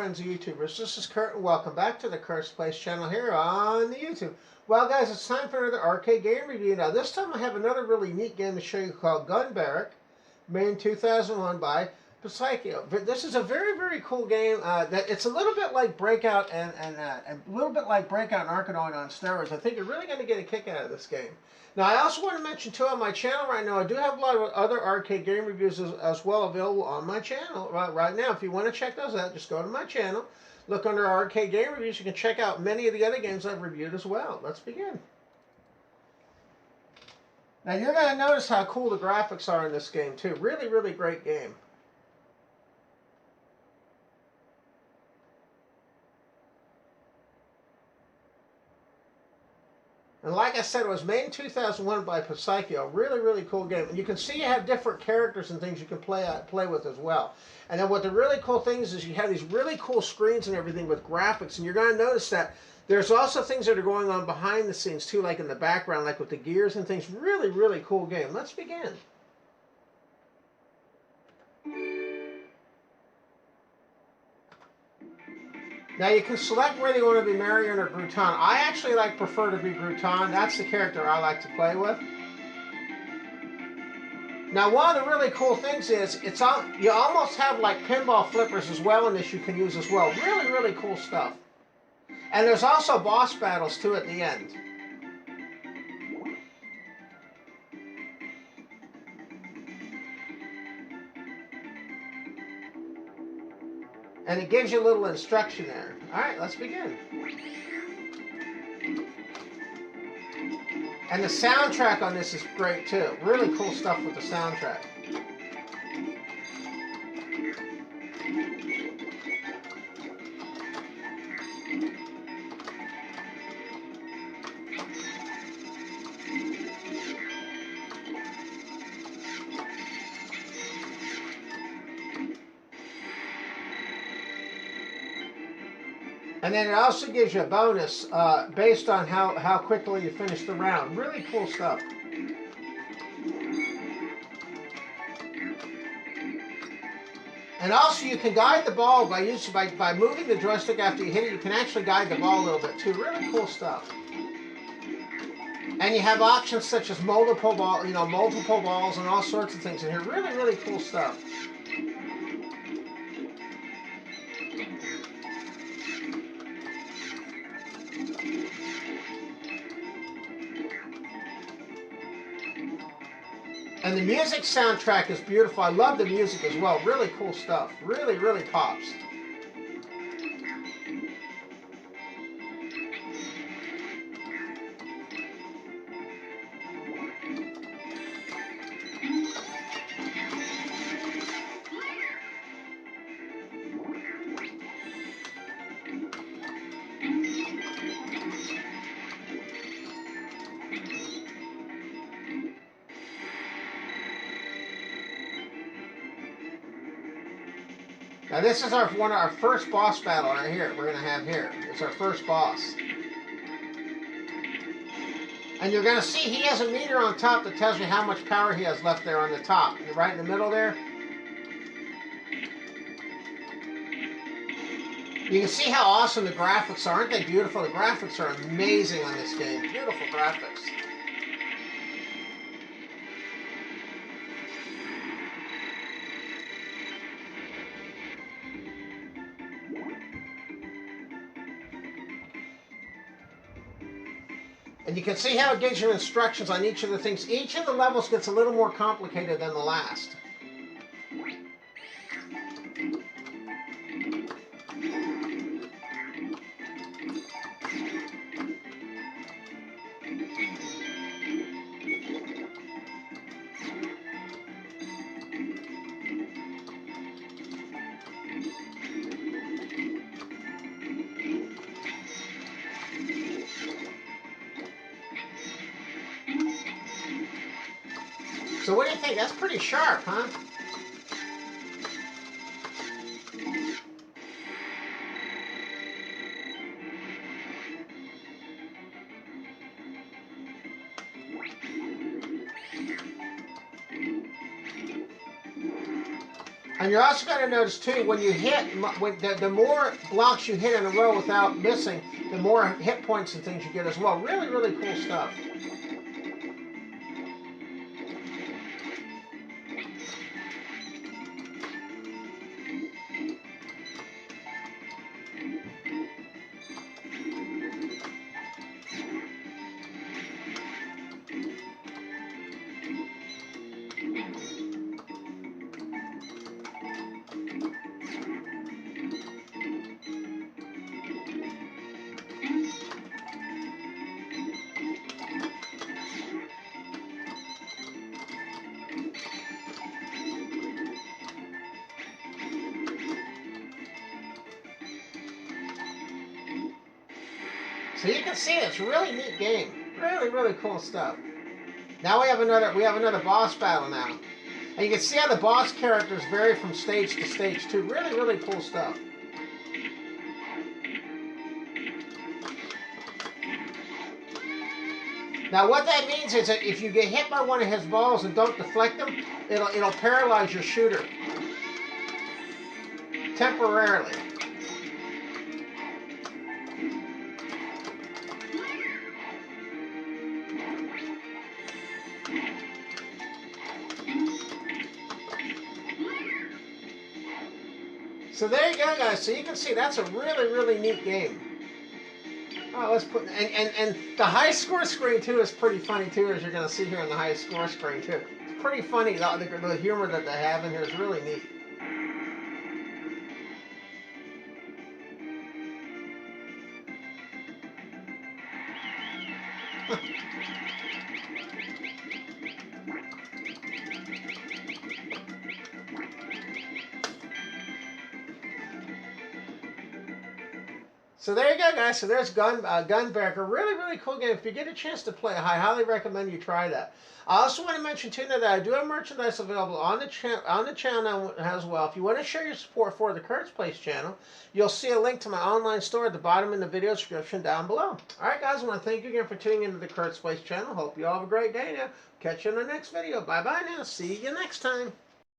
friends of YouTubers. This is Kurt and welcome back to the Kurt's Place channel here on the YouTube. Well guys, it's time for another arcade game review. Now this time I have another really neat game to show you called Gunbarich, made in 2001 by Psycho. This is a very cool game. That it's a little bit like Breakout and a little bit like Breakout and Arkanoid on steroids. I think you're really going to get a kick out of this game. Now I also want to mention too on my channel right now I do have a lot of other arcade game reviews as well available on my channel right now. If you want to check those out, just go to my channel, look under arcade game reviews. You can check out many of the other games I've reviewed as well. Let's begin. Now you're going to notice how cool the graphics are in this game too. Really great game. And like I said, it was made in 2001 by Psycho. Really cool game. And you can see you have different characters and things you can play with as well. And then what the really cool thing is you have these really cool screens and everything with graphics. And you're going to notice that there's also things that are going on behind the scenes too, like in the background, like with the gears and things. Really cool game. Let's begin. Now you can select whether you want to be Marion or Gruton. I actually prefer to be Gruton. That's the character I like to play with. Now one of the really cool things is you almost have like pinball flippers as well in this you can use as well. Really cool stuff. And there's also boss battles too at the end. And it gives you a little instruction there. All right, let's begin. And the soundtrack on this is great too. Really cool stuff with the soundtrack. And then it also gives you a bonus based on how quickly you finish the round. Really cool stuff. And also you can guide the ball by moving the joystick after you hit it. You can actually guide the ball a little bit too. Really cool stuff. And you have options such as multiple balls and all sorts of things in here. Really cool stuff. And the music soundtrack is beautiful. I love the music as well. Really cool stuff. Really pops. Now this is our first boss battle right here. We're gonna have here. It's our first boss. And you're gonna see he has a meter on top that tells you how much power he has left there on the top. You're right in the middle there. You can see how awesome the graphics are. Aren't they beautiful? The graphics are amazing on this game. Beautiful graphics. And you can see how it gives you instructions on each of the things. Each of the levels gets a little more complicated than the last. So what do you think? That's pretty sharp, huh? And you're also going to notice too, when you hit, the more blocks you hit in a row without missing, the more hit points and things you get as well. Really, really cool stuff. So you can see it's a really neat game. Really, really cool stuff. Now we have another boss battle now. And you can see how the boss characters vary from stage to stage too. Really, really cool stuff. Now what that means is that if you get hit by one of his balls and don't deflect them, it'll paralyze your shooter. Temporarily. So there you go, guys. So you can see that's a really, really neat game. Oh, let's put and the high score screen too is pretty funny too, as you're going to see here on the high score screen too. It's pretty funny. The humor that they have in here is really neat. So there you go, guys. So there's Gunbarich. A really, really cool game. If you get a chance to play, I highly recommend you try that. I also want to mention too that I do have merchandise available on the channel as well. If you want to share your support for the Kurt's Place channel, you'll see a link to my online store at the bottom in the video description down below. All right, guys. I want to thank you again for tuning into the Kurt's Place channel. Hope you all have a great day now. Catch you in the next video. Bye bye now. See you next time.